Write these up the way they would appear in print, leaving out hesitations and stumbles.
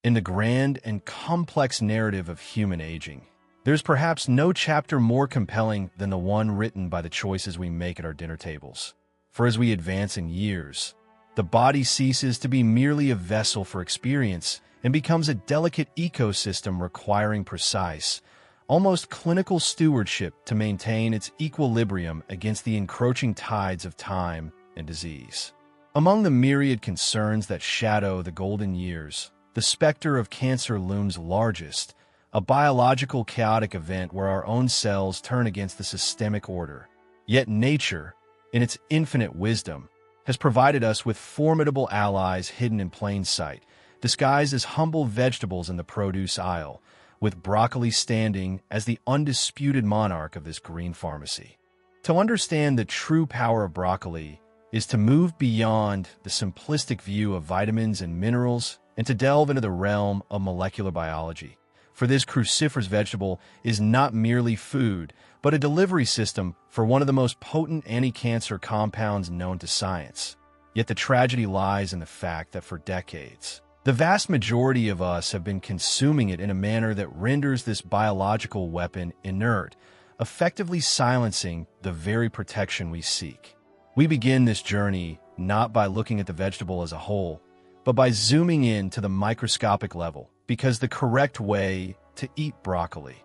In the grand and complex narrative of human aging, there's perhaps no chapter more compelling than the one written by the choices we make at our dinner tables. For as we advance in years, the body ceases to be merely a vessel for experience and becomes a delicate ecosystem requiring precise, almost clinical stewardship to maintain its equilibrium against the encroaching tides of time and disease. Among the myriad concerns that shadow the golden years, the specter of cancer looms largest, a biological chaotic event where our own cells turn against the systemic order. Yet nature, in its infinite wisdom, has provided us with formidable allies hidden in plain sight, disguised as humble vegetables in the produce aisle, with broccoli standing as the undisputed monarch of this green pharmacy. To understand the true power of broccoli is to move beyond the simplistic view of vitamins and minerals and to delve into the realm of molecular biology. For this cruciferous vegetable is not merely food, but a delivery system for one of the most potent anti-cancer compounds known to science. Yet the tragedy lies in the fact that for decades, the vast majority of us have been consuming it in a manner that renders this biological weapon inert, effectively silencing the very protection we seek. We begin this journey not by looking at the vegetable as a whole, but by zooming in to the microscopic level, because the correct way to eat broccoli,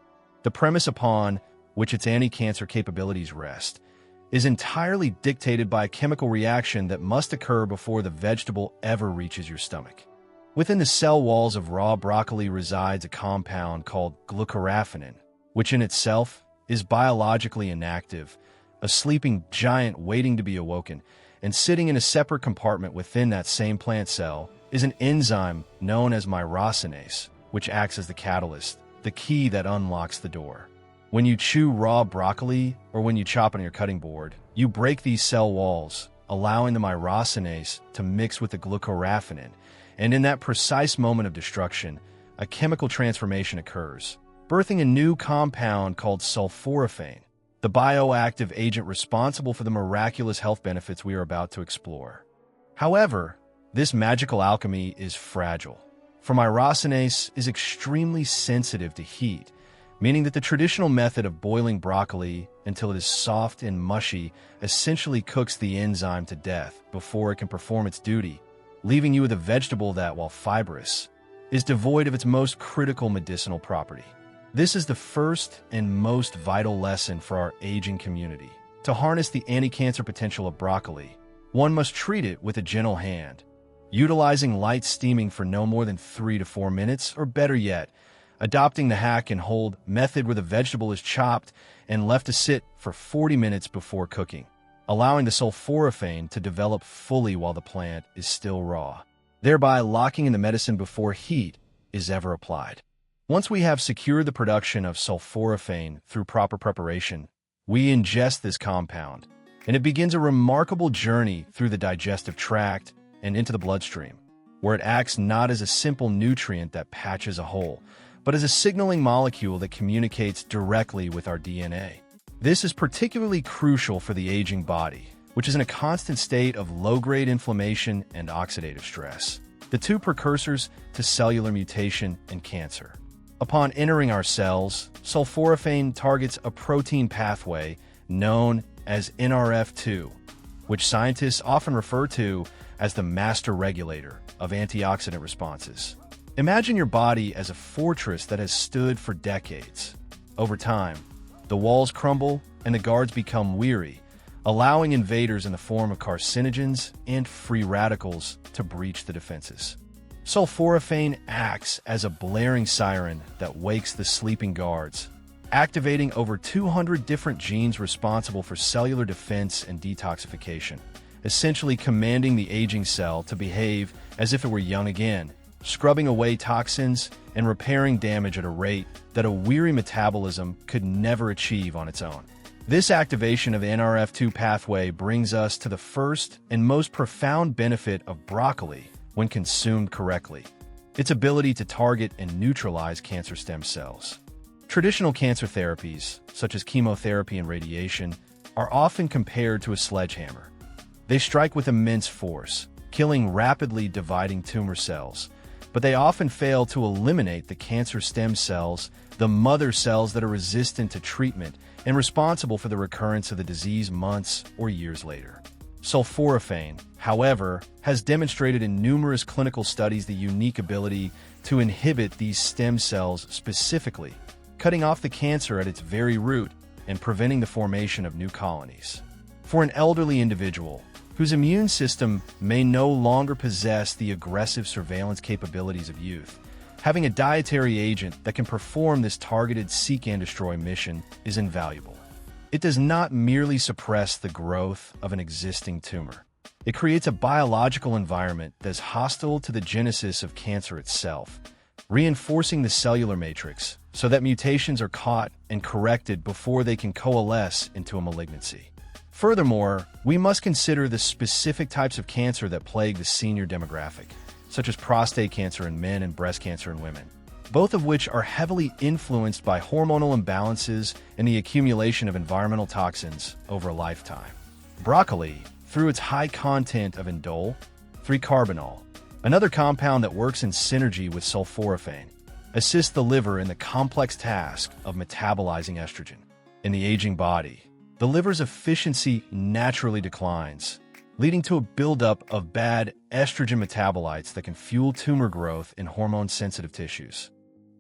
the premise upon which its anti-cancer capabilities rest, is entirely dictated by a chemical reaction that must occur before the vegetable ever reaches your stomach. Within the cell walls of raw broccoli resides a compound called glucoraphanin, which in itself is biologically inactive, a sleeping giant waiting to be awoken, and sitting in a separate compartment within that same plant cell is an enzyme known as myrosinase, which acts as the catalyst, the key that unlocks the door. When you chew raw broccoli or when you chop on your cutting board, you break these cell walls, allowing the myrosinase to mix with the glucoraphanin, and in that precise moment of destruction, a chemical transformation occurs, birthing a new compound called sulforaphane, the bioactive agent responsible for the miraculous health benefits we are about to explore. However, this magical alchemy is fragile, for myrosinase is extremely sensitive to heat, meaning that the traditional method of boiling broccoli until it is soft and mushy essentially cooks the enzyme to death before it can perform its duty, leaving you with a vegetable that, while fibrous, is devoid of its most critical medicinal property. This is the first and most vital lesson for our aging community. To harness the anti-cancer potential of broccoli, one must treat it with a gentle hand, utilizing light steaming for no more than 3 to 4 minutes, or better yet, adopting the hack and hold method where the vegetable is chopped and left to sit for 40 minutes before cooking, allowing the sulforaphane to develop fully while the plant is still raw, thereby locking in the medicine before heat is ever applied. Once we have secured the production of sulforaphane through proper preparation, we ingest this compound, and it begins a remarkable journey through the digestive tract and into the bloodstream, where it acts not as a simple nutrient that patches a hole, but as a signaling molecule that communicates directly with our DNA. This is particularly crucial for the aging body, which is in a constant state of low-grade inflammation and oxidative stress, the two precursors to cellular mutation and cancer. Upon entering our cells, sulforaphane targets a protein pathway known as NRF2, which scientists often refer to as the master regulator of antioxidant responses. Imagine your body as a fortress that has stood for decades. Over time, the walls crumble and the guards become weary, allowing invaders in the form of carcinogens and free radicals to breach the defenses. Sulforaphane acts as a blaring siren that wakes the sleeping guards, activating over 200 different genes responsible for cellular defense and detoxification, essentially commanding the aging cell to behave as if it were young again, scrubbing away toxins and repairing damage at a rate that a weary metabolism could never achieve on its own. This activation of the NRF2 pathway brings us to the first and most profound benefit of broccoli when consumed correctly: its ability to target and neutralize cancer stem cells. Traditional cancer therapies, such as chemotherapy and radiation, are often compared to a sledgehammer. They strike with immense force, killing rapidly dividing tumor cells, but they often fail to eliminate the cancer stem cells, the mother cells that are resistant to treatment and responsible for the recurrence of the disease months or years later. Sulforaphane, however, has demonstrated in numerous clinical studies the unique ability to inhibit these stem cells specifically, cutting off the cancer at its very root and preventing the formation of new colonies. For an elderly individual whose immune system may no longer possess the aggressive surveillance capabilities of youth, having a dietary agent that can perform this targeted seek and destroy mission is invaluable. It does not merely suppress the growth of an existing tumor. It creates a biological environment that is hostile to the genesis of cancer itself, reinforcing the cellular matrix so that mutations are caught and corrected before they can coalesce into a malignancy. Furthermore, we must consider the specific types of cancer that plague the senior demographic, such as prostate cancer in men and breast cancer in women, both of which are heavily influenced by hormonal imbalances and the accumulation of environmental toxins over a lifetime. Broccoli, through its high content of indole, 3-carbinol, another compound that works in synergy with sulforaphane, assists the liver in the complex task of metabolizing estrogen. In the aging body, the liver's efficiency naturally declines, leading to a buildup of bad estrogen metabolites that can fuel tumor growth in hormone-sensitive tissues.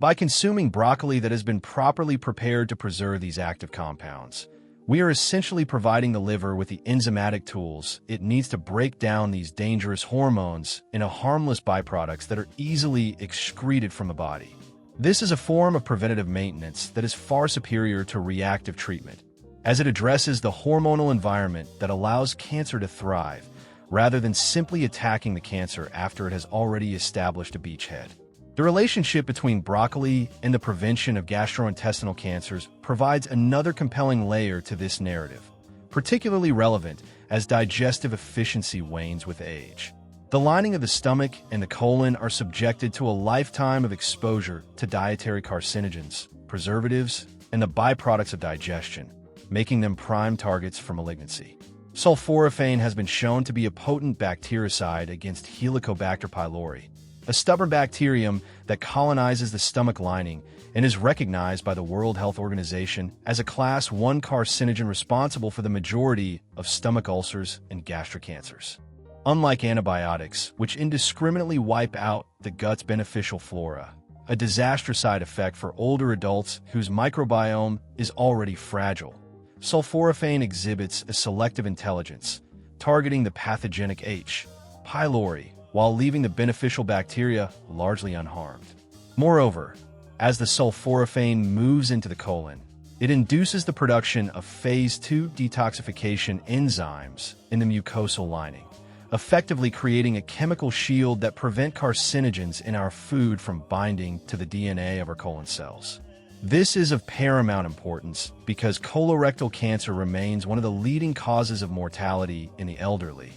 By consuming broccoli that has been properly prepared to preserve these active compounds, we are essentially providing the liver with the enzymatic tools it needs to break down these dangerous hormones into harmless byproducts that are easily excreted from the body. This is a form of preventative maintenance that is far superior to reactive treatment, as it addresses the hormonal environment that allows cancer to thrive, rather than simply attacking the cancer after it has already established a beachhead. The relationship between broccoli and the prevention of gastrointestinal cancers provides another compelling layer to this narrative, particularly relevant as digestive efficiency wanes with age. The lining of the stomach and the colon are subjected to a lifetime of exposure to dietary carcinogens, preservatives, and the byproducts of digestion, making them prime targets for malignancy. Sulforaphane has been shown to be a potent bactericide against Helicobacter pylori, a stubborn bacterium that colonizes the stomach lining and is recognized by the World Health Organization as a Class 1 carcinogen responsible for the majority of stomach ulcers and gastric cancers. Unlike antibiotics, which indiscriminately wipe out the gut's beneficial flora, a disastrous side effect for older adults whose microbiome is already fragile, sulforaphane exhibits a selective intelligence, targeting the pathogenic H. pylori while leaving the beneficial bacteria largely unharmed. Moreover, as the sulforaphane moves into the colon, it induces the production of phase 2 detoxification enzymes in the mucosal lining, effectively creating a chemical shield that prevent carcinogens in our food from binding to the DNA of our colon cells. This is of paramount importance because colorectal cancer remains one of the leading causes of mortality in the elderly,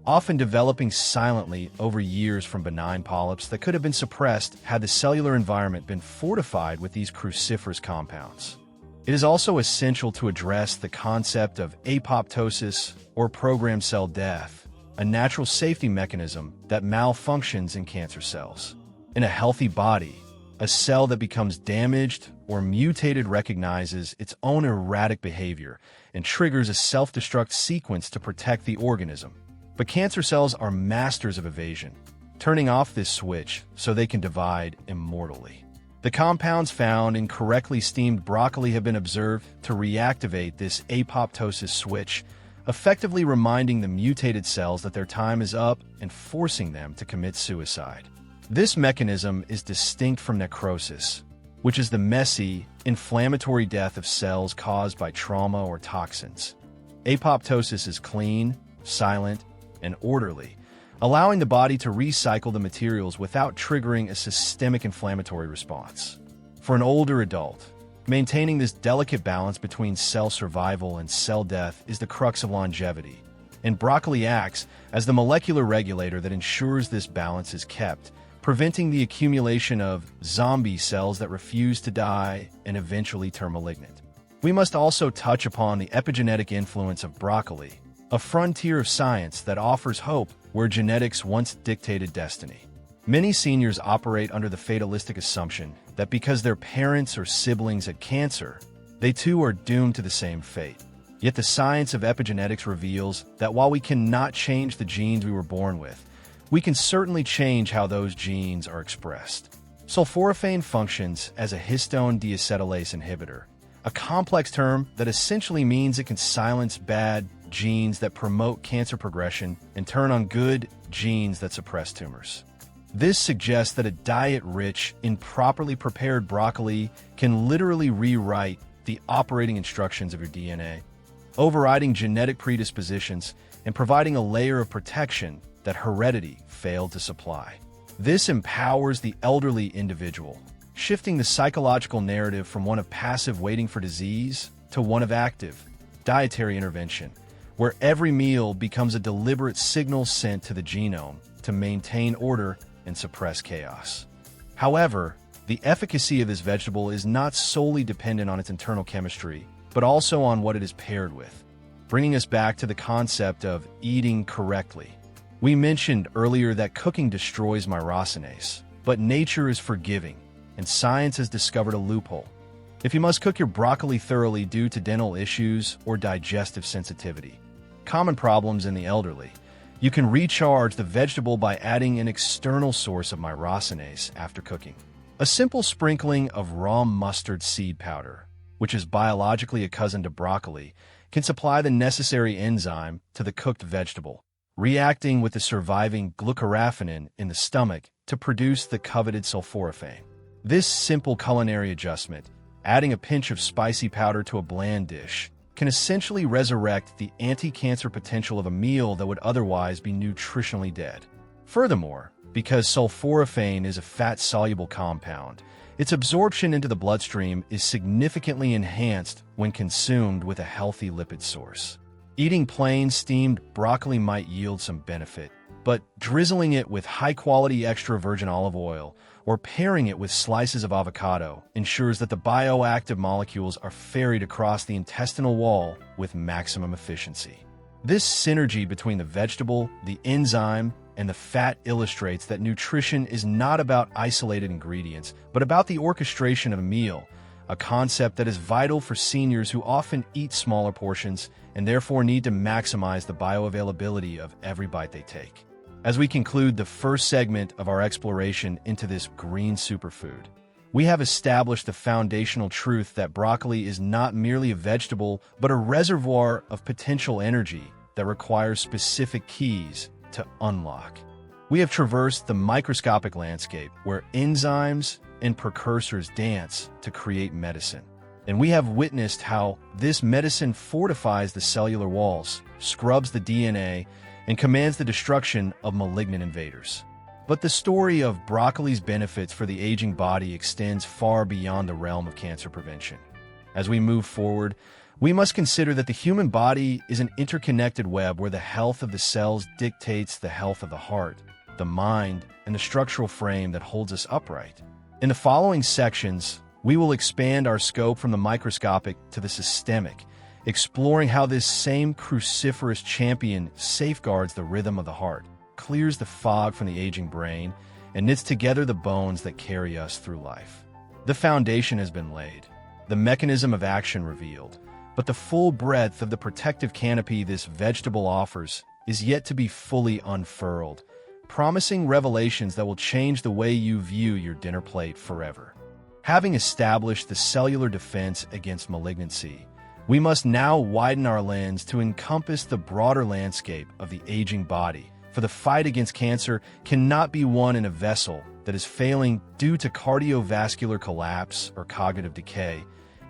often developing silently over years from benign polyps that could have been suppressed had the cellular environment been fortified with these cruciferous compounds. It is also essential to address the concept of apoptosis or programmed cell death, a natural safety mechanism that malfunctions in cancer cells. In a healthy body, a cell that becomes damaged or mutated recognizes its own erratic behavior and triggers a self-destruct sequence to protect the organism. But cancer cells are masters of evasion, turning off this switch so they can divide immortally. The compounds found in correctly steamed broccoli have been observed to reactivate this apoptosis switch, effectively reminding the mutated cells that their time is up and forcing them to commit suicide. This mechanism is distinct from necrosis, which is the messy, inflammatory death of cells caused by trauma or toxins. Apoptosis is clean, silent, and orderly, allowing the body to recycle the materials without triggering a systemic inflammatory response. For an older adult, maintaining this delicate balance between cell survival and cell death is the crux of longevity, and broccoli acts as the molecular regulator that ensures this balance is kept, preventing the accumulation of zombie cells that refuse to die and eventually turn malignant. We must also touch upon the epigenetic influence of broccoli, a frontier of science that offers hope where genetics once dictated destiny. Many seniors operate under the fatalistic assumption that because their parents or siblings had cancer, they too are doomed to the same fate. Yet the science of epigenetics reveals that while we cannot change the genes we were born with, we can certainly change how those genes are expressed. Sulforaphane functions as a histone deacetylase inhibitor, a complex term that essentially means it can silence bad genes that promote cancer progression and turn on good genes that suppress tumors. This suggests that a diet rich in properly prepared broccoli can literally rewrite the operating instructions of your DNA, overriding genetic predispositions and providing a layer of protection that heredity failed to supply. This empowers the elderly individual, shifting the psychological narrative from one of passive waiting for disease to one of active, dietary intervention, where every meal becomes a deliberate signal sent to the genome to maintain order and suppress chaos. However, the efficacy of this vegetable is not solely dependent on its internal chemistry, but also on what it is paired with, bringing us back to the concept of eating correctly. We mentioned earlier that cooking destroys myrosinase, but nature is forgiving, and science has discovered a loophole. If you must cook your broccoli thoroughly due to dental issues or digestive sensitivity, common problems in the elderly, you can recharge the vegetable by adding an external source of myrosinase after cooking. A simple sprinkling of raw mustard seed powder, which is biologically a cousin to broccoli, can supply the necessary enzyme to the cooked vegetable, reacting with the surviving glucoraphanin in the stomach to produce the coveted sulforaphane. This simple culinary adjustment, adding a pinch of spicy powder to a bland dish, can essentially resurrect the anti-cancer potential of a meal that would otherwise be nutritionally dead. Furthermore, because sulforaphane is a fat-soluble compound, its absorption into the bloodstream is significantly enhanced when consumed with a healthy lipid source. Eating plain steamed broccoli might yield some benefit, but drizzling it with high-quality extra virgin olive oil or pairing it with slices of avocado ensures that the bioactive molecules are ferried across the intestinal wall with maximum efficiency. This synergy between the vegetable, the enzyme, and the fat illustrates that nutrition is not about isolated ingredients, but about the orchestration of a meal, a concept that is vital for seniors who often eat smaller portions and therefore need to maximize the bioavailability of every bite they take. As we conclude the first segment of our exploration into this green superfood, we have established the foundational truth that broccoli is not merely a vegetable, but a reservoir of potential energy that requires specific keys to unlock. We have traversed the microscopic landscape where enzymes and precursors dance to create medicine. And we have witnessed how this medicine fortifies the cellular walls, scrubs the DNA, and commands the destruction of malignant invaders. But the story of broccoli's benefits for the aging body extends far beyond the realm of cancer prevention. As we move forward, we must consider that the human body is an interconnected web where the health of the cells dictates the health of the heart, the mind, and the structural frame that holds us upright. In the following sections, we will expand our scope from the microscopic to the systemic, exploring how this same cruciferous champion safeguards the rhythm of the heart, clears the fog from the aging brain, and knits together the bones that carry us through life. The foundation has been laid, the mechanism of action revealed, but the full breadth of the protective canopy this vegetable offers is yet to be fully unfurled, promising revelations that will change the way you view your dinner plate forever. Having established the cellular defense against malignancy, we must now widen our lens to encompass the broader landscape of the aging body, for the fight against cancer cannot be won in a vessel that is failing due to cardiovascular collapse or cognitive decay,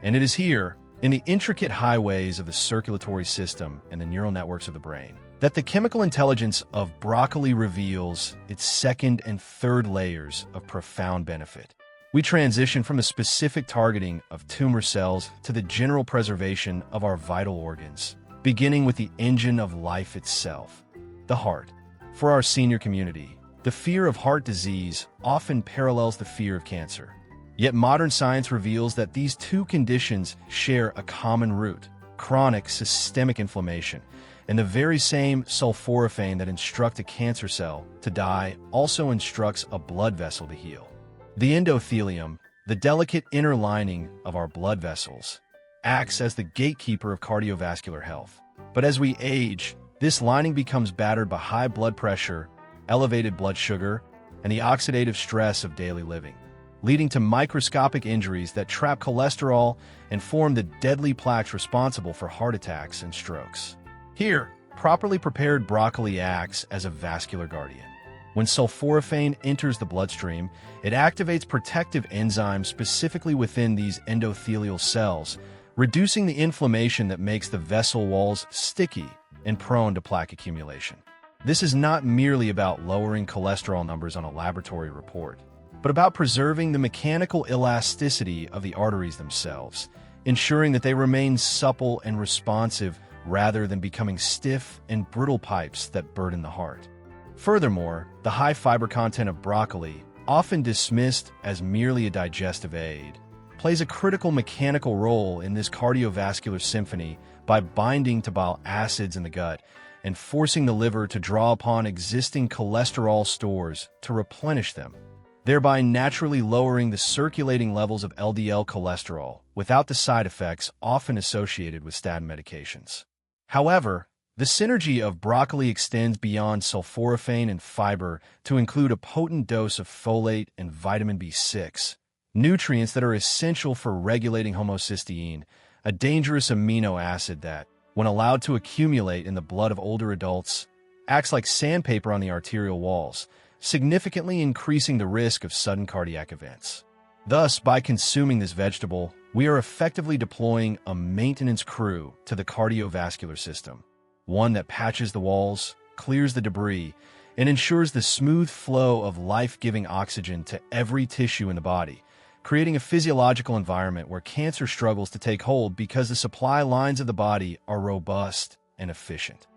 and it is here, in the intricate highways of the circulatory system and the neural networks of the brain, that the chemical intelligence of broccoli reveals its second and third layers of profound benefit. We transition from the specific targeting of tumor cells to the general preservation of our vital organs, beginning with the engine of life itself, the heart. For our senior community, the fear of heart disease often parallels the fear of cancer. Yet modern science reveals that these two conditions share a common root: chronic systemic inflammation, And the very same sulforaphane that instructs a cancer cell to die also instructs a blood vessel to heal. The endothelium, the delicate inner lining of our blood vessels, acts as the gatekeeper of cardiovascular health. But as we age, this lining becomes battered by high blood pressure, elevated blood sugar, and the oxidative stress of daily living, leading to microscopic injuries that trap cholesterol and form the deadly plaques responsible for heart attacks and strokes. Here, properly prepared broccoli acts as a vascular guardian. When sulforaphane enters the bloodstream, it activates protective enzymes specifically within these endothelial cells, reducing the inflammation that makes the vessel walls sticky and prone to plaque accumulation. This is not merely about lowering cholesterol numbers on a laboratory report, but about preserving the mechanical elasticity of the arteries themselves, ensuring that they remain supple and responsive rather than becoming stiff and brittle pipes that burden the heart. Furthermore, the high fiber content of broccoli, often dismissed as merely a digestive aid, plays a critical mechanical role in this cardiovascular symphony by binding to bile acids in the gut and forcing the liver to draw upon existing cholesterol stores to replenish them, thereby naturally lowering the circulating levels of LDL cholesterol without the side effects often associated with statin medications. However, the synergy of broccoli extends beyond sulforaphane and fiber to include a potent dose of folate and vitamin B6, nutrients that are essential for regulating homocysteine, a dangerous amino acid that, when allowed to accumulate in the blood of older adults, acts like sandpaper on the arterial walls, significantly increasing the risk of sudden cardiac events. Thus, by consuming this vegetable, we are effectively deploying a maintenance crew to the cardiovascular system, one that patches the walls, clears the debris, and ensures the smooth flow of life-giving oxygen to every tissue in the body, creating a physiological environment where cancer struggles to take hold because the supply lines of the body are robust and efficient.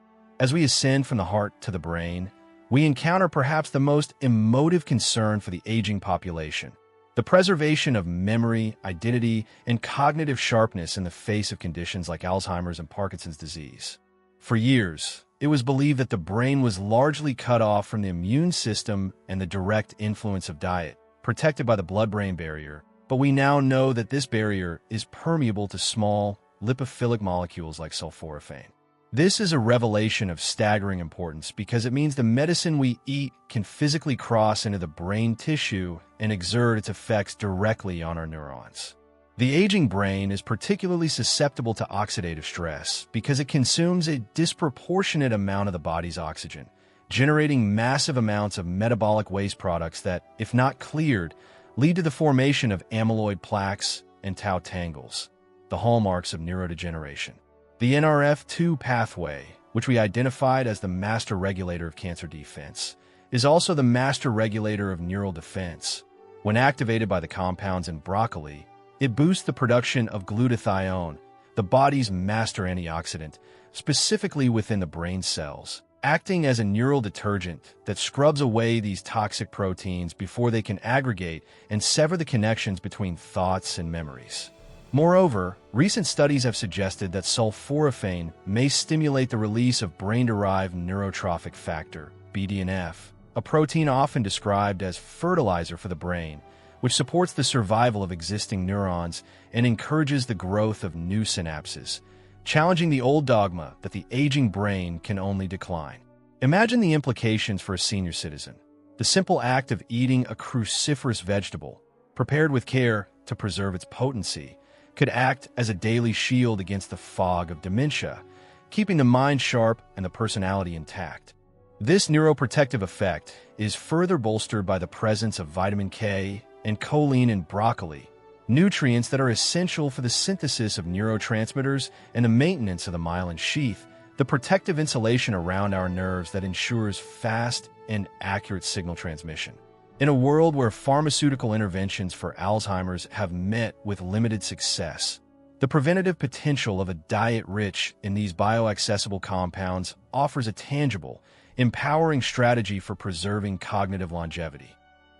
As we ascend from the heart to the brain, we encounter perhaps the most emotive concern for the aging population: the preservation of memory, identity, and cognitive sharpness in the face of conditions like Alzheimer's and Parkinson's disease. For years, it was believed that the brain was largely cut off from the immune system and the direct influence of diet, protected by the blood-brain barrier, but we now know that this barrier is permeable to small, lipophilic molecules like sulforaphane. This is a revelation of staggering importance because it means the medicine we eat can physically cross into the brain tissue and exert its effects directly on our neurons. The aging brain is particularly susceptible to oxidative stress because it consumes a disproportionate amount of the body's oxygen, generating massive amounts of metabolic waste products that, if not cleared, lead to the formation of amyloid plaques and tau tangles, the hallmarks of neurodegeneration. The NRF2 pathway, which we identified as the master regulator of cancer defense, is also the master regulator of neural defense. When activated by the compounds in broccoli, it boosts the production of glutathione, the body's master antioxidant, specifically within the brain cells, acting as a neural detergent that scrubs away these toxic proteins before they can aggregate and sever the connections between thoughts and memories. Moreover, recent studies have suggested that sulforaphane may stimulate the release of brain-derived neurotrophic factor, BDNF, a protein often described as fertilizer for the brain, which supports the survival of existing neurons and encourages the growth of new synapses, challenging the old dogma that the aging brain can only decline. Imagine the implications for a senior citizen. The simple act of eating a cruciferous vegetable, prepared with care to preserve its potency, could act as a daily shield against the fog of dementia, keeping the mind sharp and the personality intact. This neuroprotective effect is further bolstered by the presence of vitamin K and choline in broccoli, nutrients that are essential for the synthesis of neurotransmitters and the maintenance of the myelin sheath, the protective insulation around our nerves that ensures fast and accurate signal transmission. In a world where pharmaceutical interventions for Alzheimer's have met with limited success, the preventative potential of a diet rich in these bioaccessible compounds offers a tangible, empowering strategy for preserving cognitive longevity.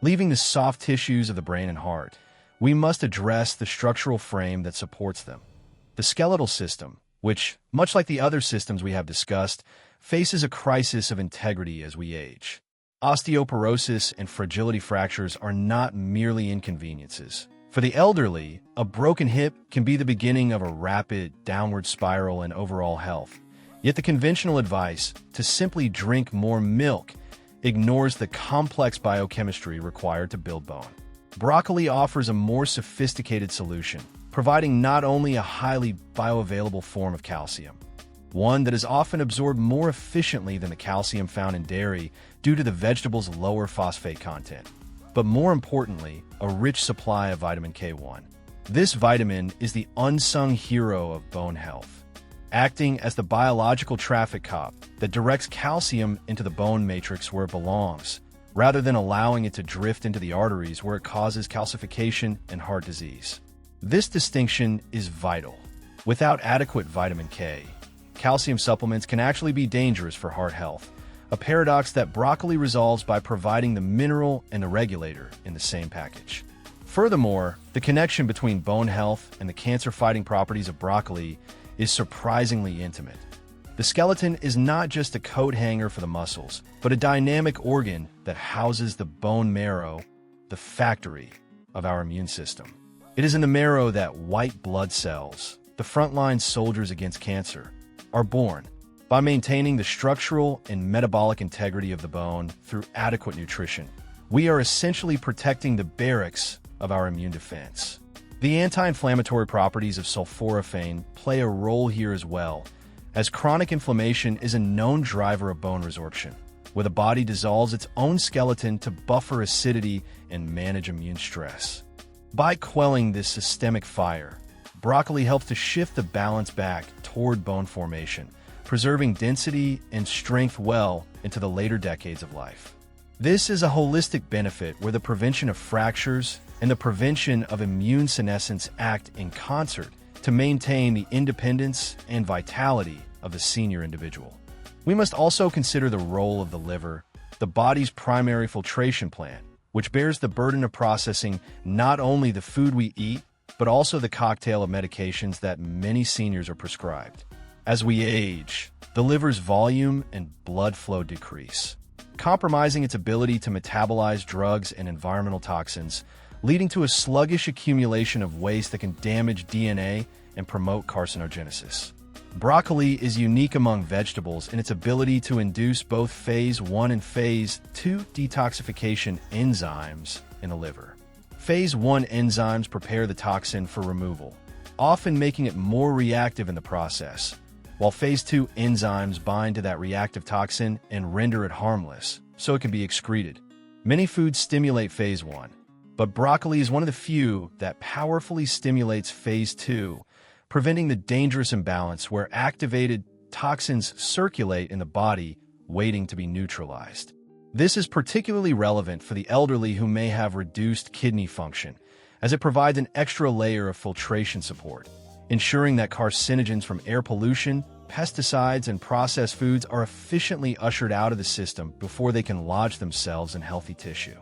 Leaving the soft tissues of the brain and heart, we must address the structural frame that supports them. The skeletal system, which, much like the other systems we have discussed, faces a crisis of integrity as we age. Osteoporosis and fragility fractures are not merely inconveniences. For the elderly, a broken hip can be the beginning of a rapid downward spiral in overall health. Yet the conventional advice to simply drink more milk ignores the complex biochemistry required to build bone. Broccoli offers a more sophisticated solution, providing not only a highly bioavailable form of calcium, one that is often absorbed more efficiently than the calcium found in dairy due to the vegetable's lower phosphate content, but more importantly, a rich supply of vitamin K1. This vitamin is the unsung hero of bone health, acting as the biological traffic cop that directs calcium into the bone matrix where it belongs, rather than allowing it to drift into the arteries where it causes calcification and heart disease. This distinction is vital. Without adequate vitamin K, calcium supplements can actually be dangerous for heart health, a paradox that broccoli resolves by providing the mineral and the regulator in the same package. Furthermore, the connection between bone health and the cancer-fighting properties of broccoli is surprisingly intimate. The skeleton is not just a coat hanger for the muscles, but a dynamic organ that houses the bone marrow, the factory of our immune system. It is in the marrow that white blood cells, the frontline soldiers against cancer, are born. By maintaining the structural and metabolic integrity of the bone through adequate nutrition, we are essentially protecting the barracks of our immune defense. The anti-inflammatory properties of sulforaphane play a role here as well, as chronic inflammation is a known driver of bone resorption, where the body dissolves its own skeleton to buffer acidity and manage immune stress. By quelling this systemic fire, broccoli helps to shift the balance back toward bone formation, preserving density and strength well into the later decades of life. This is a holistic benefit where the prevention of fractures and the prevention of immune senescence act in concert to maintain the independence and vitality of the senior individual. We must also consider the role of the liver, the body's primary filtration plant, which bears the burden of processing not only the food we eat, but also the cocktail of medications that many seniors are prescribed. As we age, the liver's volume and blood flow decrease, compromising its ability to metabolize drugs and environmental toxins, leading to a sluggish accumulation of waste that can damage DNA and promote carcinogenesis. Broccoli is unique among vegetables in its ability to induce both phase 1 and phase 2 detoxification enzymes in the liver. Phase 1 enzymes prepare the toxin for removal, often making it more reactive in the process, while phase 2 enzymes bind to that reactive toxin and render it harmless, so it can be excreted. Many foods stimulate phase 1, but broccoli is one of the few that powerfully stimulates phase 2, preventing the dangerous imbalance where activated toxins circulate in the body, waiting to be neutralized. This is particularly relevant for the elderly who may have reduced kidney function, as it provides an extra layer of filtration support, ensuring that carcinogens from air pollution, pesticides, and processed foods are efficiently ushered out of the system before they can lodge themselves in healthy tissue.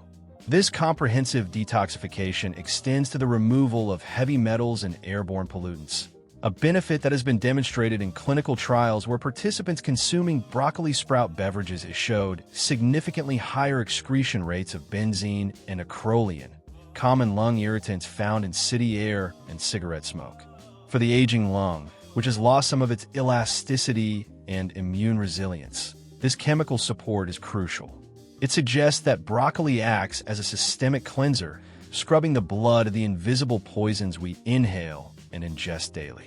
This comprehensive detoxification extends to the removal of heavy metals and airborne pollutants, a benefit that has been demonstrated in clinical trials where participants consuming broccoli sprout beverages showed significantly higher excretion rates of benzene and acrolein, common lung irritants found in city air and cigarette smoke. For the aging lung, which has lost some of its elasticity and immune resilience, this chemical support is crucial. It suggests that broccoli acts as a systemic cleanser, scrubbing the blood of the invisible poisons we inhale and ingest daily.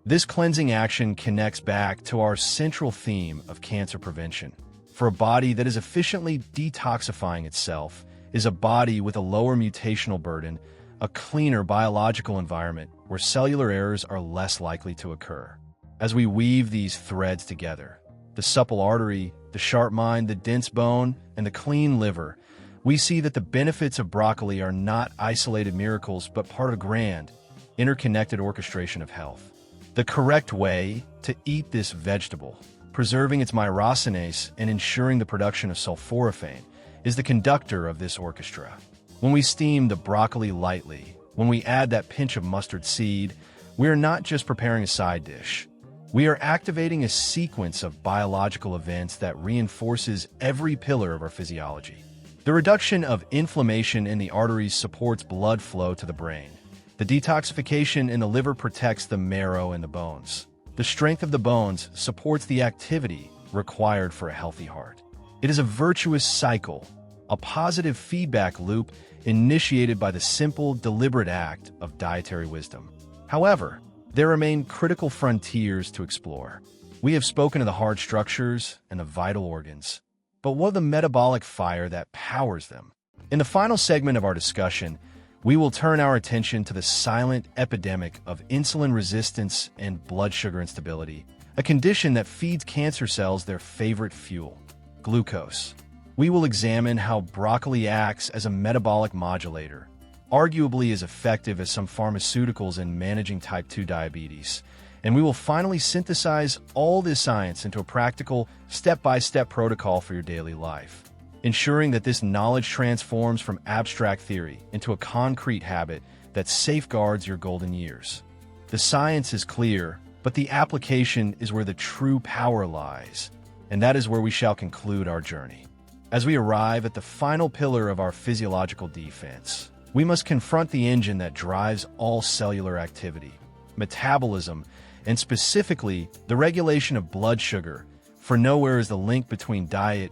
This cleansing action connects back to our central theme of cancer prevention. For a body that is efficiently detoxifying itself is a body with a lower mutational burden, a cleaner biological environment where cellular errors are less likely to occur. As we weave these threads together, the supple artery, the sharp mind, the dense bone, and the clean liver, we see that the benefits of broccoli are not isolated miracles but part of a grand, interconnected orchestration of health. The correct way to eat this vegetable, preserving its myrosinase and ensuring the production of sulforaphane, is the conductor of this orchestra. When we steam the broccoli lightly, when we add that pinch of mustard seed, we are not just preparing a side dish. We are activating a sequence of biological events that reinforces every pillar of our physiology. The reduction of inflammation in the arteries supports blood flow to the brain. The detoxification in the liver protects the marrow and the bones. The strength of the bones supports the activity required for a healthy heart. It is a virtuous cycle, a positive feedback loop initiated by the simple, deliberate act of dietary wisdom. However, there remain critical frontiers to explore. We have spoken of the hard structures and the vital organs, but what of the metabolic fire that powers them? In the final segment of our discussion, we will turn our attention to the silent epidemic of insulin resistance and blood sugar instability, a condition that feeds cancer cells their favorite fuel, glucose. We will examine how broccoli acts as a metabolic modulator, arguably as effective as some pharmaceuticals in managing type 2 diabetes, and we will finally synthesize all this science into a practical, step-by-step protocol for your daily life, ensuring that this knowledge transforms from abstract theory into a concrete habit that safeguards your golden years. The science is clear, but the application is where the true power lies, and that is where we shall conclude our journey. As we arrive at the final pillar of our physiological defense, we must confront the engine that drives all cellular activity, metabolism, and specifically the regulation of blood sugar, for nowhere is the link between diet,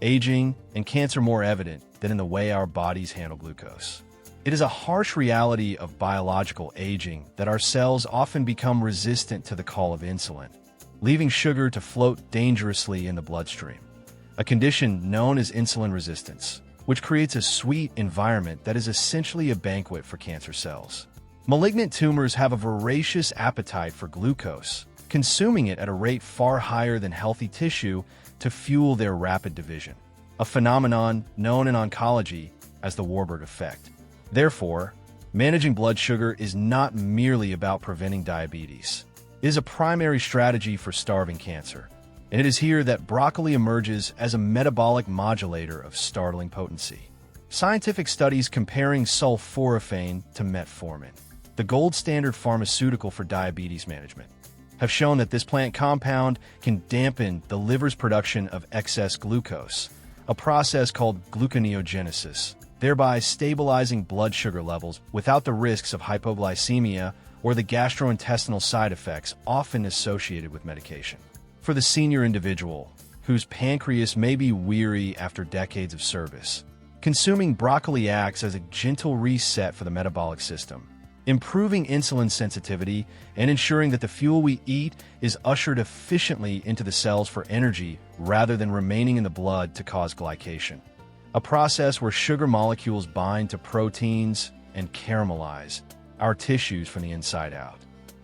aging, and cancer more evident than in the way our bodies handle glucose. It is a harsh reality of biological aging that our cells often become resistant to the call of insulin, leaving sugar to float dangerously in the bloodstream, a condition known as insulin resistance, which creates a sweet environment that is essentially a banquet for cancer cells. Malignant tumors have a voracious appetite for glucose, consuming it at a rate far higher than healthy tissue to fuel their rapid division, a phenomenon known in oncology as the Warburg effect. Therefore, managing blood sugar is not merely about preventing diabetes. It is a primary strategy for starving cancer, and it is here that broccoli emerges as a metabolic modulator of startling potency. Scientific studies comparing sulforaphane to metformin, the gold standard pharmaceutical for diabetes management, have shown that this plant compound can dampen the liver's production of excess glucose, a process called gluconeogenesis, thereby stabilizing blood sugar levels without the risks of hypoglycemia or the gastrointestinal side effects often associated with medication. For the senior individual, whose pancreas may be weary after decades of service, consuming broccoli acts as a gentle reset for the metabolic system, improving insulin sensitivity and ensuring that the fuel we eat is ushered efficiently into the cells for energy rather than remaining in the blood to cause glycation, a process where sugar molecules bind to proteins and caramelize our tissues from the inside out.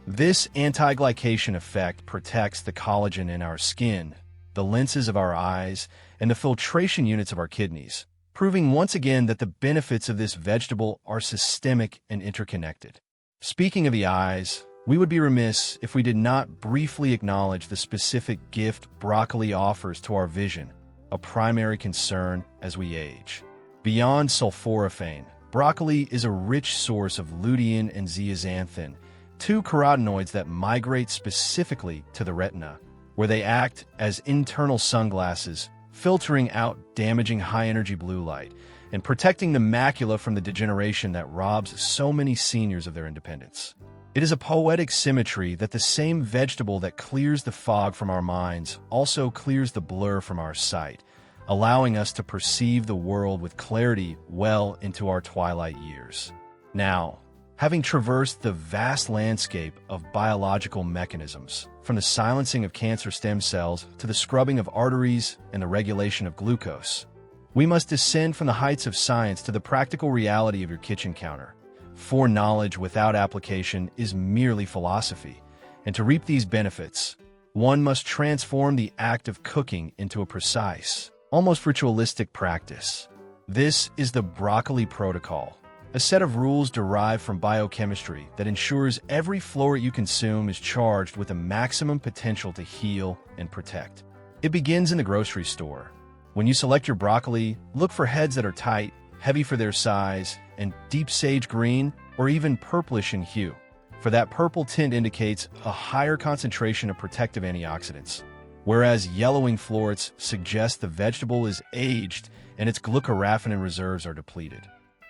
This anti-glycation effect protects the collagen in our skin, the lenses of our eyes, and the filtration units of our kidneys, proving once again that the benefits of this vegetable are systemic and interconnected. Speaking of the eyes, we would be remiss if we did not briefly acknowledge the specific gift broccoli offers to our vision, a primary concern as we age. Beyond sulforaphane, broccoli is a rich source of lutein and zeaxanthin, two carotenoids that migrate specifically to the retina, where they act as internal sunglasses, filtering out damaging high-energy blue light and protecting the macula from the degeneration that robs so many seniors of their independence. It is a poetic symmetry that the same vegetable that clears the fog from our minds also clears the blur from our sight, allowing us to perceive the world with clarity well into our twilight years. Now, having traversed the vast landscape of biological mechanisms, from the silencing of cancer stem cells to the scrubbing of arteries and the regulation of glucose, we must descend from the heights of science to the practical reality of your kitchen counter. For knowledge without application is merely philosophy, and to reap these benefits, one must transform the act of cooking into a precise, almost ritualistic practice. This is the broccoli protocol, a set of rules derived from biochemistry that ensures every floret you consume is charged with a maximum potential to heal and protect. It begins in the grocery store. When you select your broccoli, look for heads that are tight, heavy for their size, and deep sage green or even purplish in hue. for that purple tint indicates a higher concentration of protective antioxidants, whereas yellowing florets suggest the vegetable is aged and its glucoraphanin reserves are depleted.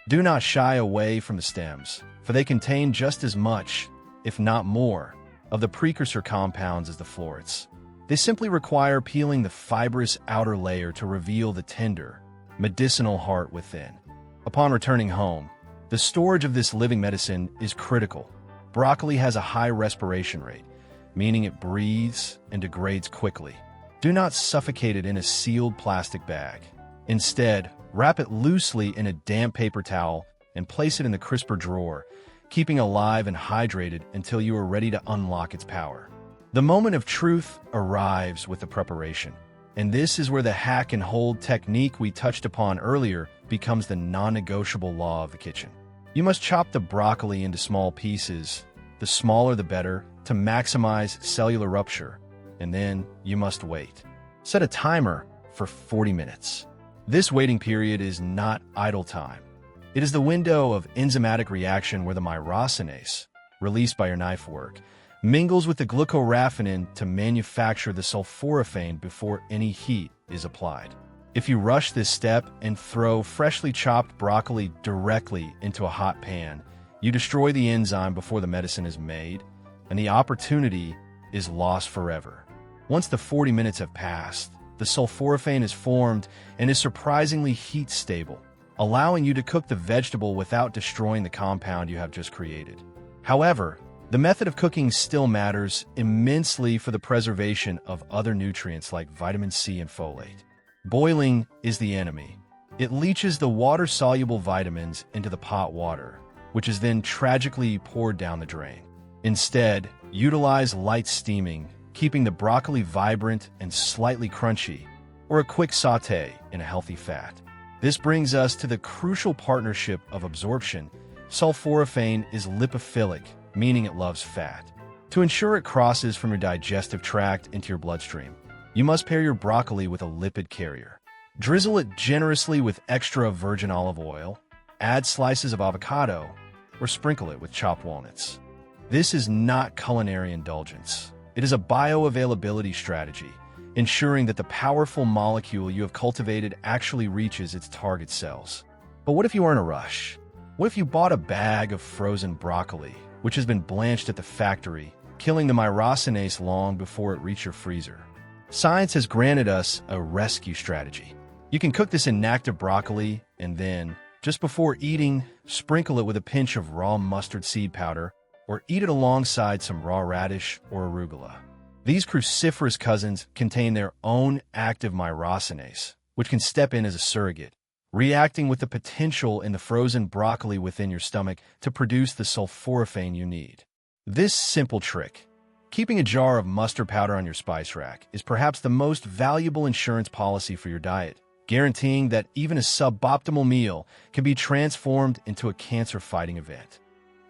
Do not shy away from the stems, for they contain just as much, if not more, of the precursor compounds as the florets. They simply require peeling the fibrous outer layer to reveal the tender, medicinal heart within. Upon returning home, the storage of this living medicine is critical. Broccoli has a high respiration rate, meaning it breathes and degrades quickly. Do not suffocate it in a sealed plastic bag. Instead, wrap it loosely in a damp paper towel and place it in the crisper drawer, keeping it alive and hydrated until you are ready to unlock its power. The moment of truth arrives with the preparation, and this is where the hack and hold technique we touched upon earlier becomes the non-negotiable law of the kitchen. You must chop the broccoli into small pieces, the smaller the better, to maximize cellular rupture, and then you must wait. Set a timer for 40 minutes. This waiting period is not idle time. It is the window of enzymatic reaction where the myrosinase, released by your knife work, mingles with the glucoraphanin to manufacture the sulforaphane before any heat is applied. If you rush this step and throw freshly chopped broccoli directly into a hot pan, you destroy the enzyme before the medicine is made, and the opportunity is lost forever. Once the 40 minutes have passed, the sulforaphane is formed and is surprisingly heat-stable, allowing you to cook the vegetable without destroying the compound you have just created. However, the method of cooking still matters immensely for the preservation of other nutrients like vitamin C and folate. Boiling is the enemy. It leaches the water-soluble vitamins into the pot water, which is then tragically poured down the drain. Instead, utilize light steaming, keeping the broccoli vibrant and slightly crunchy, or a quick sauté in a healthy fat. This brings us to the crucial partnership of absorption. Sulforaphane is lipophilic, meaning it loves fat. To ensure it crosses from your digestive tract into your bloodstream, you must pair your broccoli with a lipid carrier. Drizzle it generously with extra virgin olive oil, add slices of avocado, or sprinkle it with chopped walnuts. This is not culinary indulgence. It is a bioavailability strategy, ensuring that the powerful molecule you have cultivated actually reaches its target cells. But what if you are in a rush? What if you bought a bag of frozen broccoli, which has been blanched at the factory, killing the myrosinase long before it reached your freezer? Science has granted us a rescue strategy. You can cook this inactive broccoli and then, just before eating, sprinkle it with a pinch of raw mustard seed powder or eat it alongside some raw radish or arugula. These cruciferous cousins contain their own active myrosinase, which can step in as a surrogate, reacting with the potential in the frozen broccoli within your stomach to produce the sulforaphane you need. This simple trick, keeping a jar of mustard powder on your spice rack, is perhaps the most valuable insurance policy for your diet, guaranteeing that even a suboptimal meal can be transformed into a cancer-fighting event.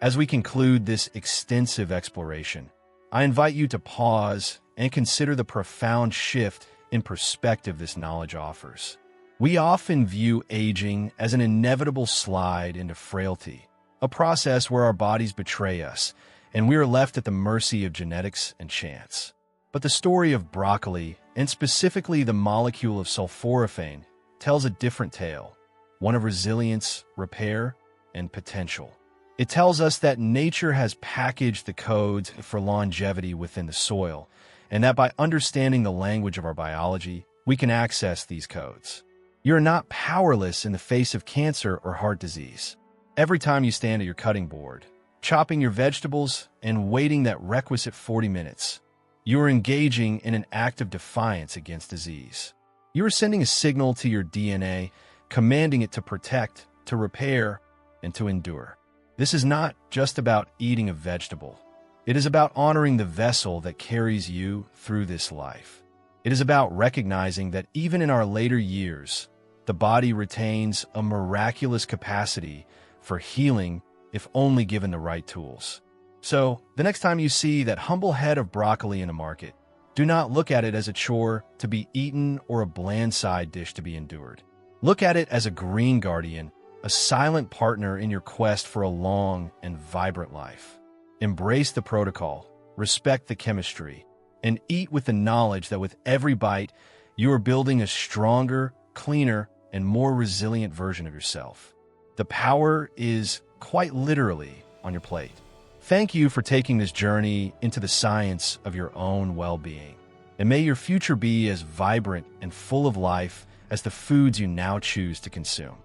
As we conclude this extensive exploration, I invite you to pause and consider the profound shift in perspective this knowledge offers. We often view aging as an inevitable slide into frailty, a process where our bodies betray us, and we are left at the mercy of genetics and chance. But the story of broccoli, and specifically the molecule of sulforaphane, tells a different tale, one of resilience, repair, and potential. It tells us that nature has packaged the codes for longevity within the soil, and that by understanding the language of our biology, we can access these codes. You're not powerless in the face of cancer or heart disease. Every time you stand at your cutting board, chopping your vegetables and waiting that requisite 40 minutes, you are engaging in an act of defiance against disease. You are sending a signal to your DNA, commanding it to protect, to repair, and to endure. This is not just about eating a vegetable. It is about honoring the vessel that carries you through this life. It is about recognizing that even in our later years, the body retains a miraculous capacity for healing if only given the right tools. So, the next time you see that humble head of broccoli in a market, do not look at it as a chore to be eaten or a bland side dish to be endured. Look at it as a green guardian, a silent partner in your quest for a long and vibrant life. Embrace the protocol, respect the chemistry, and eat with the knowledge that with every bite, you are building a stronger, cleaner, and more resilient version of yourself. The power is quite literally on your plate. Thank you for taking this journey into the science of your own well-being. And may your future be as vibrant and full of life as the foods you now choose to consume.